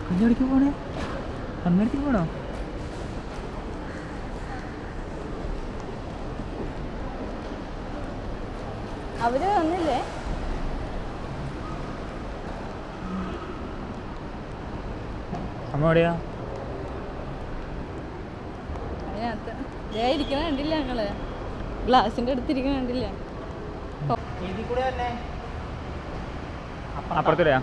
കുഞ്ഞടിക്ക് പോണേ അമ്മടുത്തേക്ക് പോണോ? അവര് വന്നില്ലേ? അമ്മ എവിടെയാ? അതിനകത്ത് ഇരിക്കണ കണ്ടില്ല ഞങ്ങള്, ഗ്ലാസിന്റെ അടുത്തിരിക്കണ കണ്ടില്ല. അപ്പുറത്തൂടെയാ?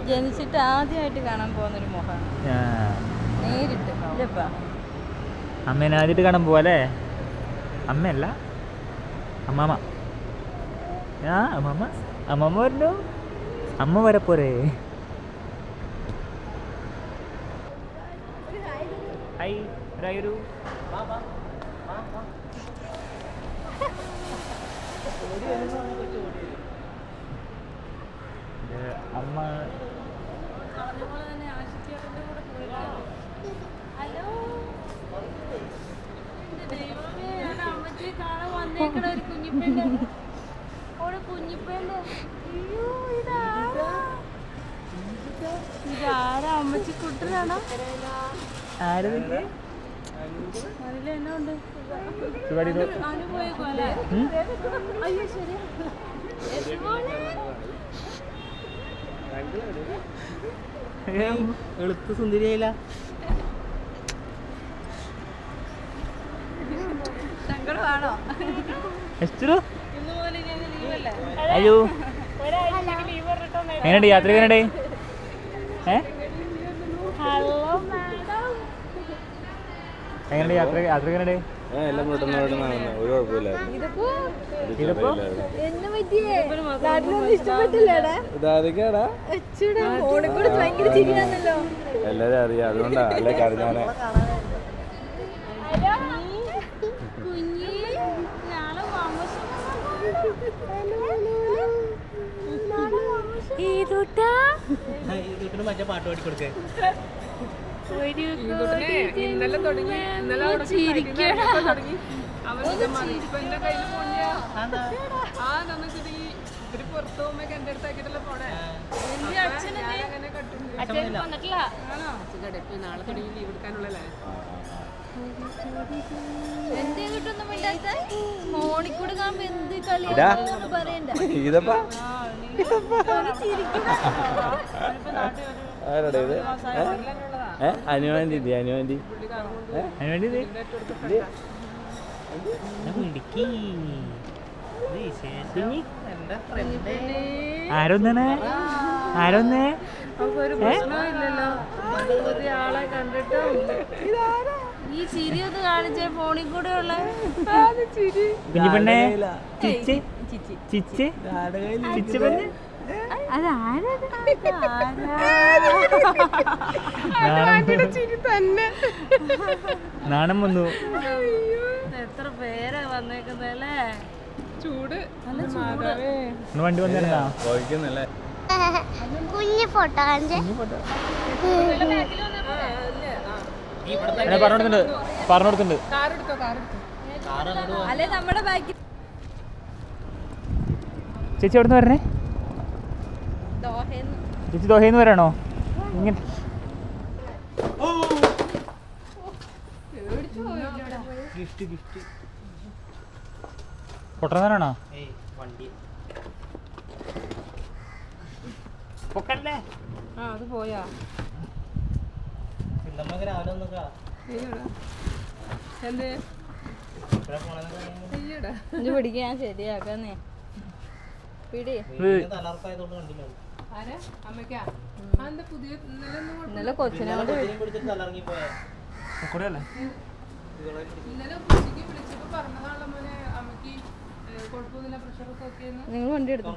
ജനിച്ചിട്ട് ആദ്യമായിട്ട് കാണാൻ പോകുന്നൊരു മുഖമാണ് നേരിട്ട്. ഇല്ലപ്പാ അമ്മേനെ ആദ്യമായിട്ട് കാണാൻ പോവാല്ലേ? അമ്മയല്ല അമ്മാമ്മ. ആ അമ്മമ്മ അമ്മമ്മ വരണു. അമ്മ വരപ്പോരേ? ഹായ് ഒരു അമ്മ ഇതാരാ? അമ്മച്ചി കുട്ടനാണോ? ആരൊക്കെ എന്നാ ഉണ്ട്? എളുത്ത സുന്ദരിയായില്ല. സങ്കടമാണോ? അയ്യോ എങ്ങനെയുണ്ട് യാത്ര? എങ്ങനെയുണ്ട്? എങ്ങനെയുണ്ട് യാത്ര? യാത്ര എങ്ങനെയുണ്ട്? എല്ലാം പെട്ടെന്ന് ഒരു കുഴപ്പമില്ലായിരുന്നു. എല്ലാരും അറിയാം, അതുകൊണ്ടാ അല്ലേ കരഞ്ഞാനെ. മറ്റേ പാട്ട് പാടി കൊടുക്കേ. ഇന്നലെ തുടങ്ങി, ഇന്നലെ ഇവര് പുറത്തു പോകുമ്പോ എന്റെ അടുത്താക്കിട്ടല്ലോ പോണേ. നാളെ തുടങ്ങി ലീവ് എടുക്കാനുള്ളല്ലേ? മോണിക്കൂടെ കാണുമ്പോ എന്ത് കളിയാണെന്ന് പറയണ്ട. ആരുടെ ഇത്? അനുവാൻറ്റി അനുവാൻറ്റി ആരൊന്നേ ആരൊന്നേ ഒരു പ്രശ്നമില്ലല്ലോ. പുതിയ ആളെ കണ്ടിട്ടും ഈ ചിരി ഒന്ന് കാണിച്ചേ ഫോണിൽ കൂടെ ഉള്ള കുഞ്ഞു പെണ്ണേ ചിച്ച് ചിച്ച് ചിച്ച് പെണ്ണ്. നാണം വന്നു. എത്ര പേരാ വന്നേക്കുന്നല്ലേ? ചൂട് വണ്ടി വന്നല്ലേ? കുഞ്ഞു ഫോട്ടോ പറഞ്ഞോടുത്തുണ്ട്. അല്ലെ നമ്മുടെ ബാക്കിൽ ചേച്ചി എവിടുന്ന് വരണേ? ചേച്ചി ദോഹേന്ന് വരണോ? ഇങ്ങനെ പൊട്ടനാണോ? അത് പോയാ എന്ത് പിടിക്കാൻ ശരിയാക്കാന്നേ. പിടി ആരാ? അമ്മയ്ക്കാ? എന്താ പുതിയ ഇന്നലെ കൊച്ചിനെ കൊണ്ട് ഇന്നലെ ഉച്ചയ്ക്ക് വിളിച്ചപ്പോ പറഞ്ഞതാണല്ലോ മോനെ, അമ്മയ്ക്ക് കുഴപ്പമൊന്നുമില്ല, പ്രഷറൊക്കെ ഓക്കെയെന്ന്. നിങ്ങൾ വണ്ടി എടുത്തു.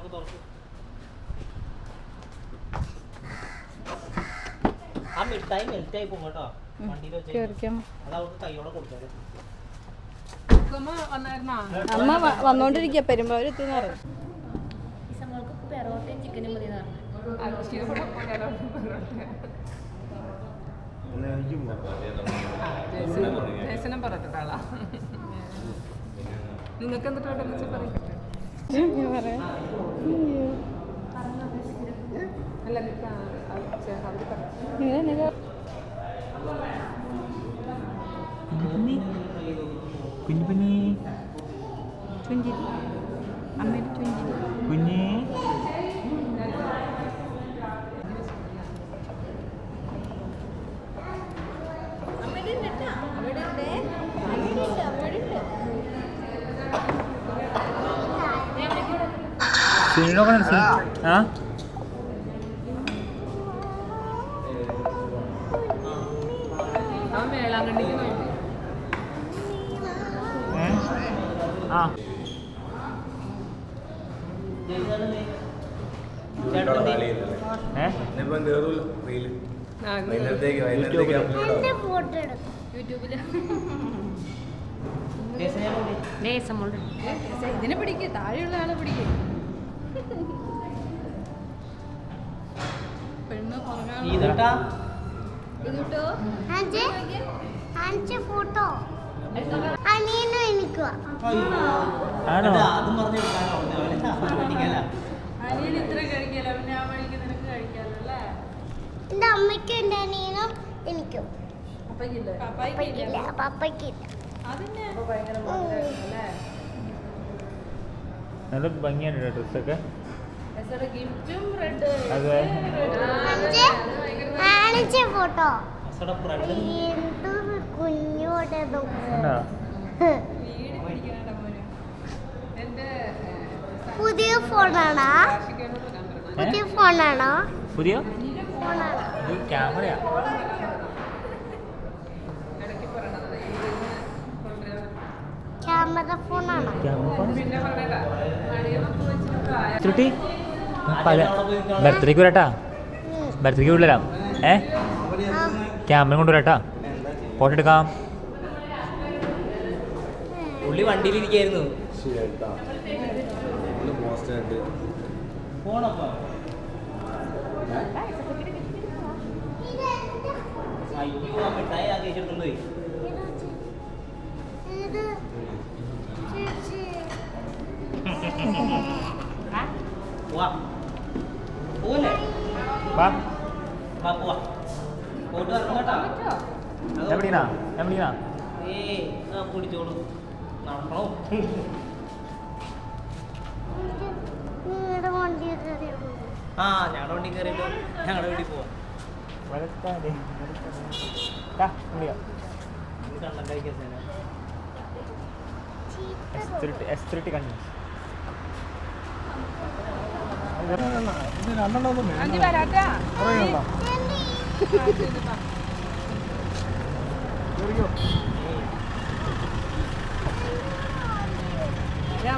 അമ്മ വന്നോണ്ടിരിക്കുക, പെരുമ്പാവൂരെത്തിന്ന് പറഞ്ഞു. ജേസനം പറയട്ടെ ആളാ. നിങ്ങൾക്ക് എന്തിട്ട് പറയട്ടെ. അല്ല കുഞ്ഞു കുഞ്ഞി ചുഞ്ചിരി അമ്മയുടെ ചുഞ്ചിരി കുഞ്ഞി ആ അവൻ വേളാങ്കണ്ണിക്ക് നോക്കി. ആ യൂട്യൂബില് ഇതിനെ പിടിക്കുക, താഴെയുള്ള ആളെ പിടിക്കുക. പെണ്ണ് ഫോട്ടോ അനിയനും എനിക്കുവാ. ആണോ അനിയൻ ഇത്ര കഴിക്കാലോ, പിന്നെ ആ വഴിക്ക് നിനക്ക് കഴിക്കാലോ അല്ലേ? എന്റെ അമ്മയ്ക്കും എന്റെ അനിയനും എനിക്കും. പപ്പയ്ക്കില്ല പപ്പയ്ക്കില്ല പപ്പയ്ക്കില്ല. അതിന് നല്ല ഭംഗിയാണ് ഡ്രസ്സൊക്കെ. ഗിഫ്റ്റും റെഡ് അതെ കാണിച്ച ഫോട്ടോ എന്ത് കുഞ്ഞോടെ ഉണ്ടോ? പുതിയ ഫോണാണോ? പുതിയ ഫോണാണോ? പുതിയ ഫോണാണോ? ഇത് ക്യാമറയാ. ക്യാമറ ഫോണാണോ? ചുട്ടി പല ബർത്ത്ഡേക്ക് വരാട്ടാ. ബർത്ത്ഡേക്ക് കൊണ്ടുവരാം. ക്യാമറ കൊണ്ടുവരാട്ടാ. ഫോട്ടോ എടുക്കാം. പുള്ളി വണ്ടിയിലിരിക്കായിരുന്നു. മിഠായി ആക്കിയെടുത്തോണ്ട് പോയി. ഇത് ചേച്ചി പോവാ പോവല്ലേ? വാ പോവാ പോയിട്ട് വരണം കേട്ടോ. ഞാൻ പിടിക്കണ പിടിച്ചോളൂ. നടക്കണോ? നിങ്ങളുടെ വണ്ടി കയറിയോ? ആ ഞങ്ങളുടെ വണ്ടി കയറിയല്ലോ. ഞങ്ങളുടെ വീട്ടിൽ പോവാം. കണ്ണം കഴിക്കാൻ S30 കണ്ടു. അഞ്ച് വരാട്ടാ.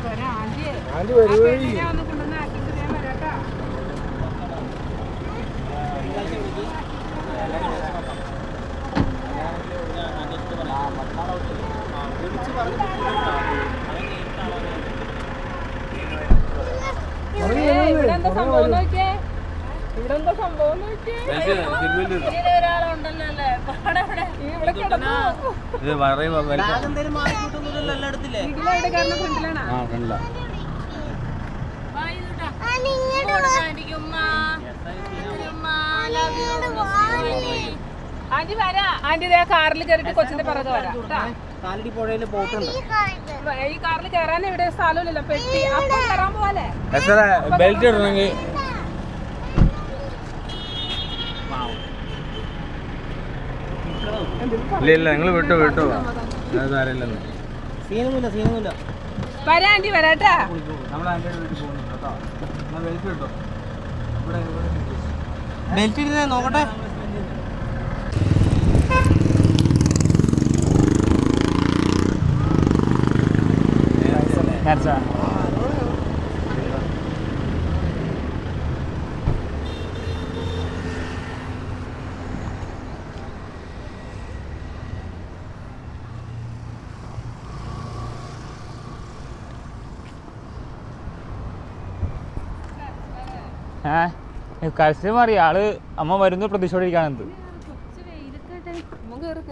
വരാം ആന്റി ഒന്ന് കൊണ്ടുവന്ന് ആക്കിട്ട് ഞാൻ വരാട്ടാ. ഇവിടെ എന്താ സംഭവം നോക്കിയേ. ഇവിടെ എന്താ സംഭവം നോക്കിയേ. ഒരാളുണ്ടല്ലോ അല്ലേ പാടവിടെ ഇവിടെ കിടന്നു. എന്തേലും മാറിക്കൂട്ടൊന്നുമില്ലല്ലോ എല്ലായിടത്തില്ലേ? ഇതിലായിട്ട് കാരണം ഫ്രണ്ടിലാണോ? ആന്റി വരാ. ആന്റി ഇതേ കാറിൽ കയറിട്ട് കൊച്ചിന്റെ പിറകെ വരാം. കാലടി പുഴയില് ബോട്ടുണ്ട്. ഈ കാറിൽ കയറാൻ ഇവിടെ സ്ഥലമില്ലല്ലോ. പെട്ടി അപ്പം കയറാൻ പോവാലേ. ബെൽറ്റ് ഇടണമെങ്കിൽ ഇല്ല നിങ്ങൾ വിട്ടോ സാരമില്ലെന്ന്. സീനൊന്നുമില്ല. വരാ ആന്റി വരാട്ടാ. നമ്മൾ അതിൻ്റെ വീട്ടിൽ പോകുന്നു കേട്ടോ. ബെൽറ്റ് കിട്ടോ ഇവിടെ ബെൽറ്റ് ഇടുന്നേ നോക്കട്ടെ. കരച്ചിൽ മാറി ആള്. അമ്മ വരുന്ന പ്രതീക്ഷയോടെ ഇരിക്കാണെന്ത്. നമുക്ക് കയറി